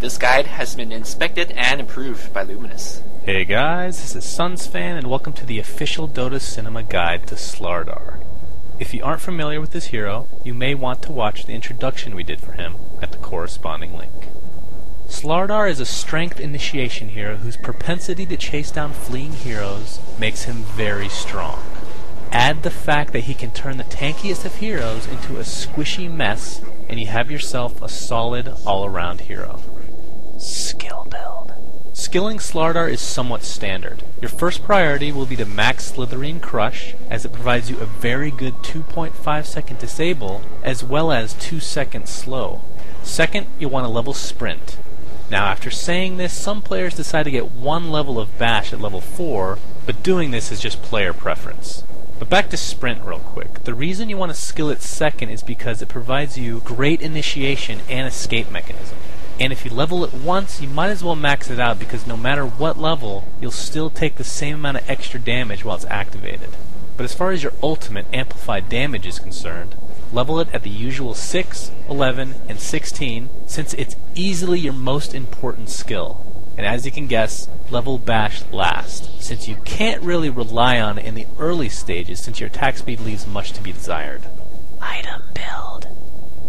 This guide has been inspected and approved by Luminous. Hey guys, this is Sunsfan and welcome to the official Dota Cinema Guide to Slardar. If you aren't familiar with this hero, you may want to watch the introduction we did for him at the corresponding link. Slardar is a strength initiation hero whose propensity to chase down fleeing heroes makes him very strong. Add the fact that he can turn the tankiest of heroes into a squishy mess, and you have yourself a solid all-around hero. Skill build. Skilling Slardar is somewhat standard. Your first priority will be to max Slitherine Crush, as it provides you a very good 2.5 second disable, as well as 2 second slow. Second, you'll want to level Sprint. Now after saying this, some players decide to get one level of Bash at level 4, but doing this is just player preference. But back to Sprint real quick. The reason you want to skill it second is because it provides you great initiation and escape mechanism. And if you level it once, you might as well max it out because no matter what level, you'll still take the same amount of extra damage while it's activated. But as far as your ultimate amplified damage is concerned, level it at the usual 6, 11, and 16 since it's easily your most important skill. And as you can guess, level Bash last, since you can't really rely on it in the early stages since your attack speed leaves much to be desired. Item build.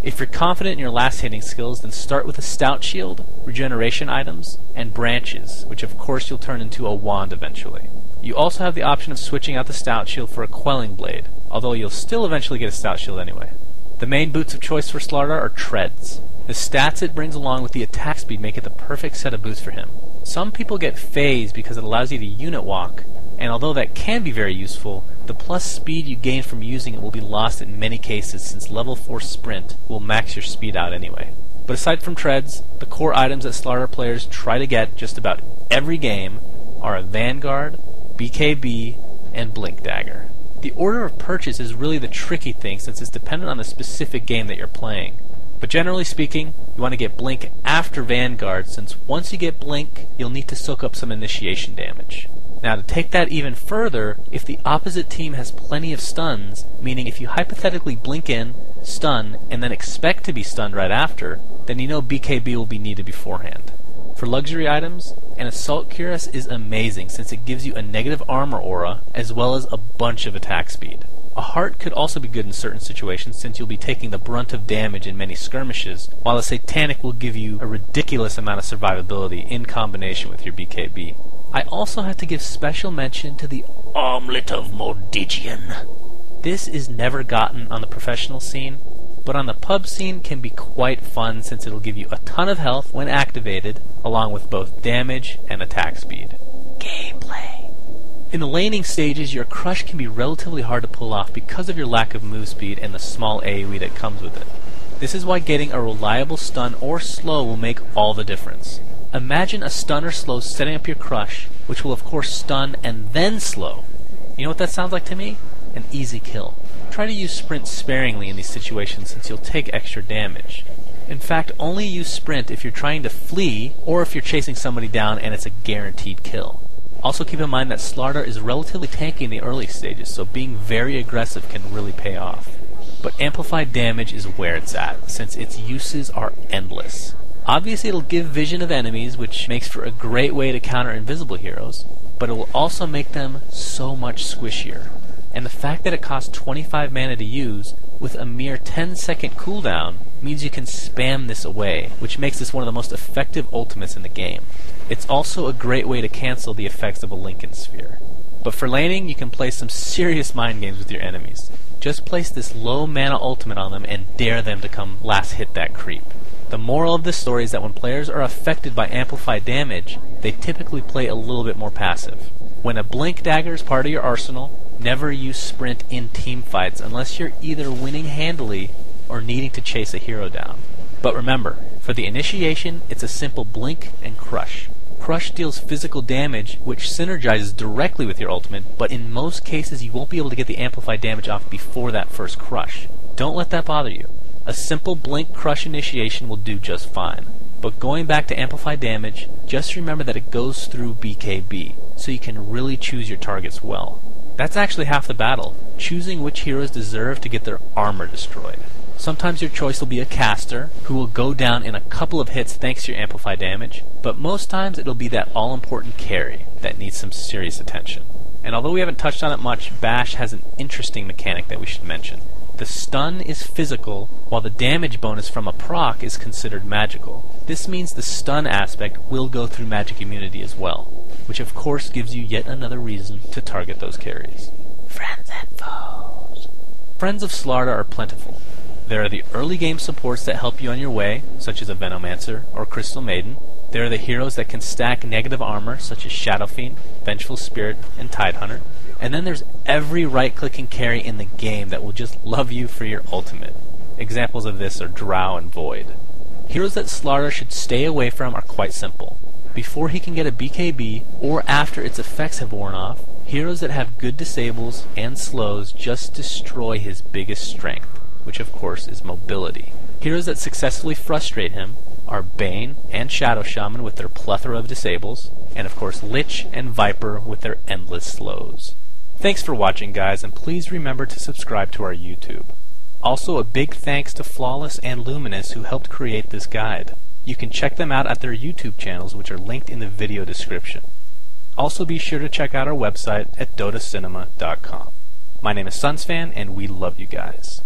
If you're confident in your last hitting skills, then start with a Stout Shield, regeneration items, and branches, which of course you'll turn into a wand eventually. You also have the option of switching out the Stout Shield for a Quelling Blade, although you'll still eventually get a Stout Shield anyway. The main boots of choice for Slardar are Treads. The stats it brings along with the attack speed make it the perfect set of boots for him. Some people get Phase because it allows you to unit walk, and although that can be very useful, the plus speed you gain from using it will be lost in many cases since level 4 Sprint will max your speed out anyway. But aside from Treads, the core items that Slardar players try to get just about every game are a Vanguard, BKB, and Blink Dagger. The order of purchase is really the tricky thing since it's dependent on the specific game that you're playing. But generally speaking, you want to get Blink after Vanguard since once you get Blink, you'll need to soak up some initiation damage. Now to take that even further, if the opposite team has plenty of stuns, meaning if you hypothetically blink in, stun, and then expect to be stunned right after, then you know BKB will be needed beforehand. For luxury items, an Assault Cuirass is amazing since it gives you a negative armor aura as well as a bunch of attack speed. A Heart could also be good in certain situations since you'll be taking the brunt of damage in many skirmishes, while a Satanic will give you a ridiculous amount of survivability in combination with your BKB. I also have to give special mention to the Omelet of Modigian. This is never gotten on the professional scene, but on the pub scene can be quite fun since it'll give you a ton of health when activated, along with both damage and attack speed. Gameplay. In the laning stages, your crush can be relatively hard to pull off because of your lack of move speed and the small AoE that comes with it. This is why getting a reliable stun or slow will make all the difference. Imagine a stun or slow setting up your crush, which will of course stun and then slow. You know what that sounds like to me? An easy kill. Try to use Sprint sparingly in these situations since you'll take extra damage. In fact, only use Sprint if you're trying to flee or if you're chasing somebody down and it's a guaranteed kill. Also keep in mind that Slardar is relatively tanky in the early stages, so being very aggressive can really pay off. But amplified damage is where it's at, since its uses are endless. Obviously it'll give vision of enemies, which makes for a great way to counter invisible heroes, but it will also make them so much squishier. And the fact that it costs 25 mana to use, with a mere 10-second cooldown, means you can spam this away, which makes this one of the most effective ultimates in the game. It's also a great way to cancel the effects of a Lincoln Sphere. But for laning, you can play some serious mind games with your enemies. Just place this low mana ultimate on them and dare them to come last hit that creep. The moral of this story is that when players are affected by amplified damage, they typically play a little bit more passive. When a Blink Dagger is part of your arsenal, never use Sprint in team fights unless you're either winning handily or needing to chase a hero down. But remember, for the initiation, it's a simple blink and crush. Crush deals physical damage, which synergizes directly with your ultimate, but in most cases you won't be able to get the amplified damage off before that first crush. Don't let that bother you. A simple blink crush initiation will do just fine. But going back to amplified damage, just remember that it goes through BKB, so you can really choose your targets well. That's actually half the battle, choosing which heroes deserve to get their armor destroyed. Sometimes your choice will be a caster, who will go down in a couple of hits thanks to your amplify damage, but most times it'll be that all-important carry that needs some serious attention. And although we haven't touched on it much, Bash has an interesting mechanic that we should mention. The stun is physical, while the damage bonus from a proc is considered magical. This means the stun aspect will go through magic immunity as well, which of course gives you yet another reason to target those carries. Friends and foes. Friends of Slardar are plentiful. There are the early game supports that help you on your way, such as a Venomancer or Crystal Maiden. There are the heroes that can stack negative armor, such as Shadow Fiend, Vengeful Spirit, and Tidehunter. And then there's every right-clicking carry in the game that will just love you for your ultimate. Examples of this are Drow and Void. Heroes that Slardar should stay away from are quite simple. Before he can get a BKB, or after its effects have worn off, heroes that have good disables and slows just destroy his biggest strength, which of course is mobility. Heroes that successfully frustrate him are Bane and Shadow Shaman with their plethora of disables, and of course Lich and Viper with their endless slows. Thanks for watching, guys, and please remember to subscribe to our YouTube. Also, a big thanks to Flawless and Luminous who helped create this guide. You can check them out at their YouTube channels, which are linked in the video description. Also, be sure to check out our website at dotacinema.com. My name is Sunsfan, and we love you guys.